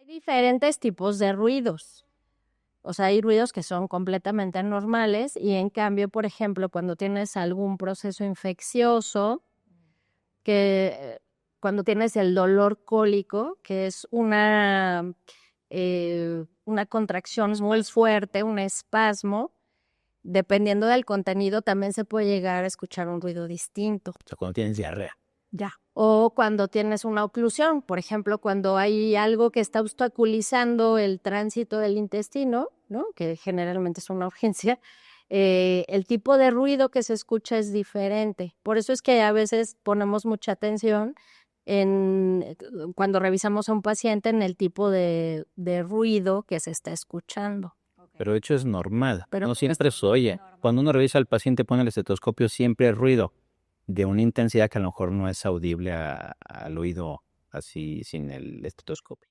Diferentes tipos de ruidos. O sea, hay ruidos que son completamente normales y en cambio, por ejemplo, cuando tienes algún proceso infeccioso, cuando tienes el dolor cólico, que es una contracción muy fuerte, un espasmo, dependiendo del contenido también se puede llegar a escuchar un ruido distinto. O sea, cuando tienes diarrea. Ya. O cuando tienes una oclusión, por ejemplo, cuando hay algo que está obstaculizando el tránsito del intestino, ¿no? Que generalmente es una urgencia, el tipo de ruido que se escucha es diferente. Por eso es que a veces ponemos mucha atención cuando revisamos a un paciente en el tipo de ruido que se está escuchando. Pero de hecho es normal. Pero No siempre se oye. Cuando uno revisa al paciente, pone el estetoscopio, siempre hay ruido de una intensidad que a lo mejor no es audible al oído así sin el estetoscopio.